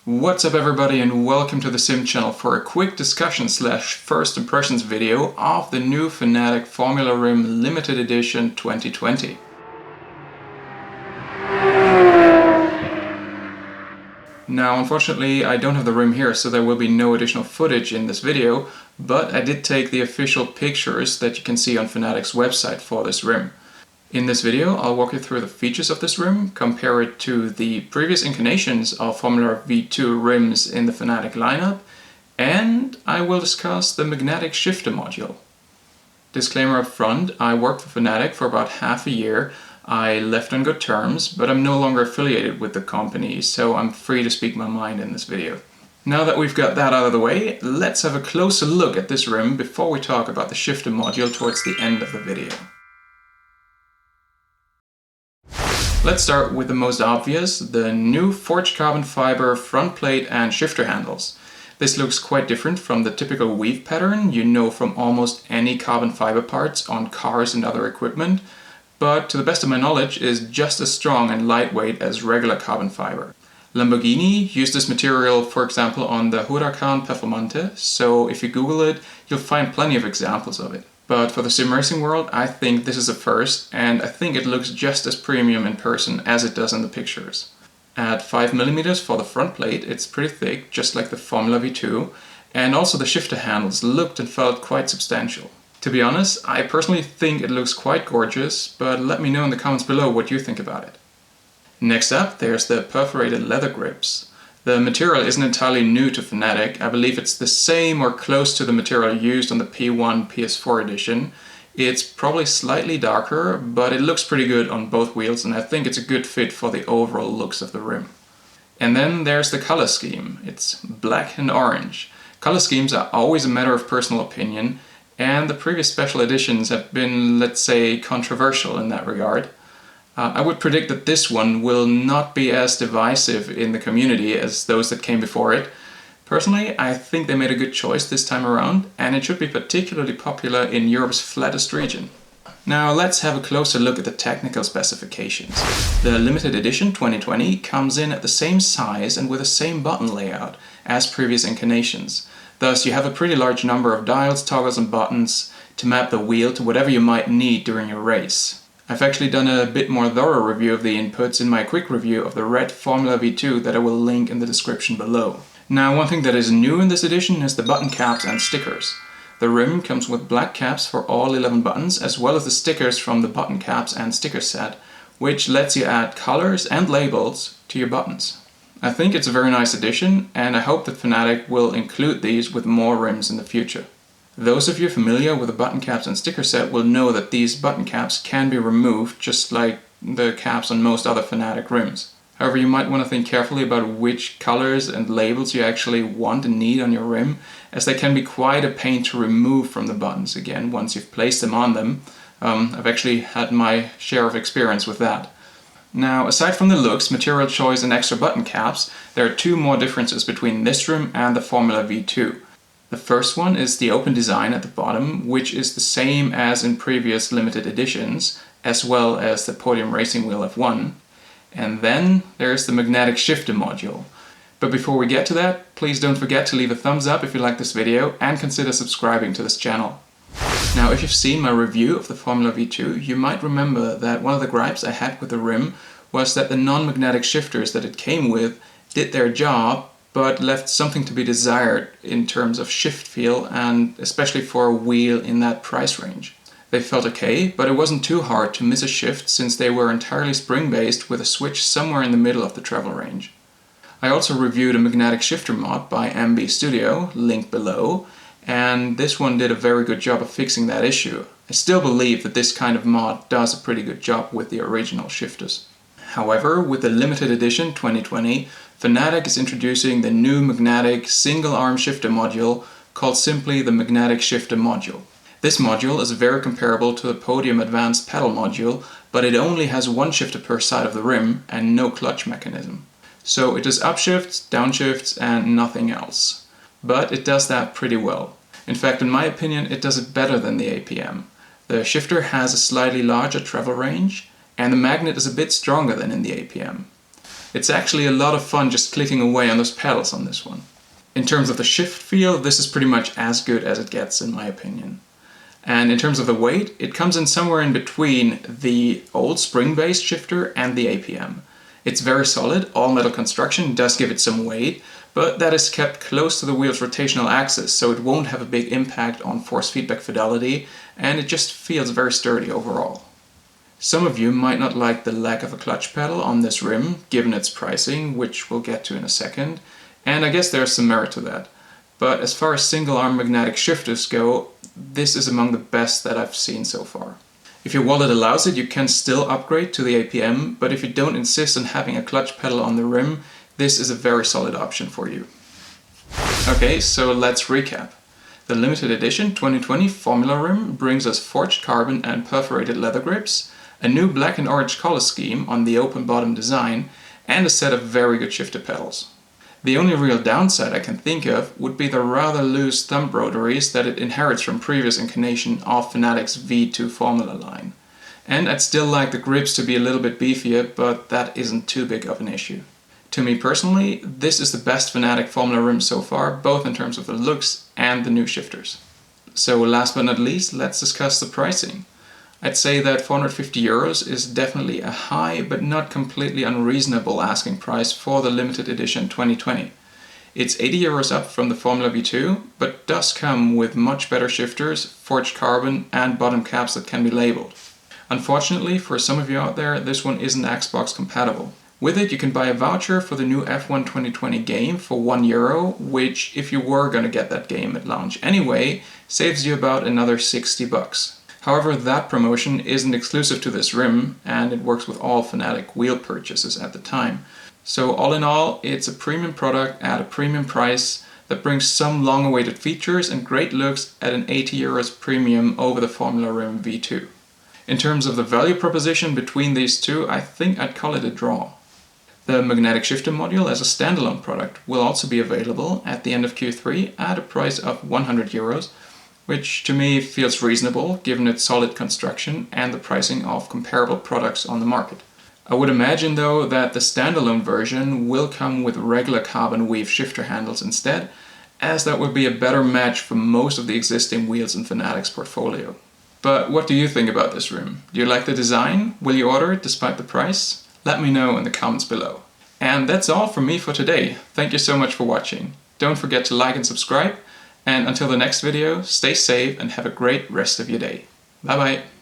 What's up everybody, and welcome to the Sim channel for a quick discussion / first impressions video of the new Fanatec Formula Rim Limited Edition 2020. Now unfortunately I don't have the rim here, so there will be no additional footage in this video, but I did take the official pictures that you can see on Fanatec's website for this rim. In this video, I'll walk you through the features of this rim, compare it to the previous incarnations of Formula V2 rims in the Fanatec lineup, and I will discuss the magnetic shifter module. Disclaimer up front, I worked for Fanatec for about half a year. I left on good terms, but I'm no longer affiliated with the company, so I'm free to speak my mind in this video. Now that we've got that out of the way, let's have a closer look at this rim before we talk about the shifter module towards the end of the video. Let's start with the most obvious, the new forged carbon fiber front plate and shifter handles. This looks quite different from the typical weave pattern you know from almost any carbon fiber parts on cars and other equipment, but to the best of my knowledge is just as strong and lightweight as regular carbon fiber. Lamborghini used this material, for example, on the Huracan Performante, so if you Google it, you'll find plenty of examples of it. But for the sim racing world, I think this is a first, and I think it looks just as premium in person as it does in the pictures. At 5mm for the front plate, it's pretty thick, just like the Formula V2, and also the shifter handles looked and felt quite substantial. To be honest, I personally think it looks quite gorgeous, but let me know in the comments below what you think about it. Next up, there's the perforated leather grips. The material isn't entirely new to Fanatec. I believe it's the same or close to the material used on the P1 PS4 edition. It's probably slightly darker, but it looks pretty good on both wheels, and I think it's a good fit for the overall looks of the rim. And then there's the color scheme. It's black and orange. Color schemes are always a matter of personal opinion, and the previous special editions have been, let's say, controversial in that regard. I would predict that this one will not be as divisive in the community as those that came before it. Personally, I think they made a good choice this time around, and it should be particularly popular in Europe's flattest region. Now let's have a closer look at the technical specifications. The limited edition 2020 comes in at the same size and with the same button layout as previous incarnations. Thus you have a pretty large number of dials, toggles and buttons to map the wheel to whatever you might need during your race. I've actually done a bit more thorough review of the inputs in my quick review of the red Formula V2 that I will link in the description below. Now, one thing that is new in this edition is the button caps and stickers. The rim comes with black caps for all 11 buttons, as well as the stickers from the button caps and sticker set, which lets you add colors and labels to your buttons. I think it's a very nice addition, and I hope that Fanatec will include these with more rims in the future. Those of you familiar with the button caps and sticker set will know that these button caps can be removed just like the caps on most other Fanatec rims. However, you might want to think carefully about which colors and labels you actually want and need on your rim, as they can be quite a pain to remove from the buttons again once you've placed them on them. I've actually had my share of experience with that. Now, aside from the looks, material choice and extra button caps, there are two more differences between this rim and the Formula V2. The first one is the open design at the bottom, which is the same as in previous limited editions, as well as the Podium Racing Wheel F1. And then there's the magnetic shifter module. But before we get to that, please don't forget to leave a thumbs up if you like this video and consider subscribing to this channel. Now, if you've seen my review of the Formula V2, you might remember that one of the gripes I had with the rim was that the non-magnetic shifters that it came with did their job, but left something to be desired in terms of shift feel, and especially for a wheel in that price range. They felt okay, but it wasn't too hard to miss a shift since they were entirely spring-based with a switch somewhere in the middle of the travel range. I also reviewed a magnetic shifter mod by MB Studio, linked below, and this one did a very good job of fixing that issue. I still believe that this kind of mod does a pretty good job with the original shifters. However, with the limited edition 2020, Fanatec is introducing the new magnetic single-arm shifter module called simply the magnetic shifter module. This module is very comparable to the Podium Advanced pedal module, but it only has one shifter per side of the rim and no clutch mechanism. So it does upshifts, downshifts and nothing else. But it does that pretty well. In fact, in my opinion, it does it better than the APM. The shifter has a slightly larger travel range, and the magnet is a bit stronger than in the APM. It's actually a lot of fun just clicking away on those pedals on this one. In terms of the shift feel, this is pretty much as good as it gets in my opinion. And in terms of the weight, it comes in somewhere in between the old spring-based shifter and the APM. It's very solid, all metal construction does give it some weight, but that is kept close to the wheel's rotational axis, so it won't have a big impact on force feedback fidelity, and it just feels very sturdy overall. Some of you might not like the lack of a clutch pedal on this rim, given its pricing, which we'll get to in a second, and I guess there's some merit to that. But as far as single-arm magnetic shifters go, this is among the best that I've seen so far. If your wallet allows it, you can still upgrade to the APM, but if you don't insist on having a clutch pedal on the rim, this is a very solid option for you. Okay, so let's recap. The limited edition 2020 Formula Rim brings us forged carbon and perforated leather grips, a new black and orange color scheme on the open bottom design, and a set of very good shifter pedals. The only real downside I can think of would be the rather loose thumb rotaries that it inherits from previous incarnation of Fanatec's V2 Formula line. And I'd still like the grips to be a little bit beefier, but that isn't too big of an issue. To me personally, this is the best Fanatec Formula Rim so far, both in terms of the looks and the new shifters. So last but not least, let's discuss the pricing. I'd say that €450 is definitely a high but not completely unreasonable asking price for the limited edition 2020. It's €80 up from the Formula V2, but does come with much better shifters, forged carbon and bottom caps that can be labeled. Unfortunately, for some of you out there, this one isn't Xbox compatible. With it, you can buy a voucher for the new F1 2020 game for €1, which, if you were going to get that game at launch anyway, saves you about another $60. However, that promotion isn't exclusive to this rim, and it works with all Fanatec wheel purchases at the time. So all in all, it's a premium product at a premium price that brings some long-awaited features and great looks at an €80 premium over the Formula Rim V2. In terms of the value proposition between these two, I think I'd call it a draw. The magnetic shifter module as a standalone product will also be available at the end of Q3 at a price of €100, which to me feels reasonable given its solid construction and the pricing of comparable products on the market. I would imagine though that the standalone version will come with regular carbon weave shifter handles instead, as that would be a better match for most of the existing wheels in Fanatec's portfolio. But what do you think about this rim? Do you like the design? Will you order it despite the price? Let me know in the comments below. And that's all from me for today. Thank you so much for watching. Don't forget to like and subscribe. And until the next video, stay safe and have a great rest of your day. Bye bye.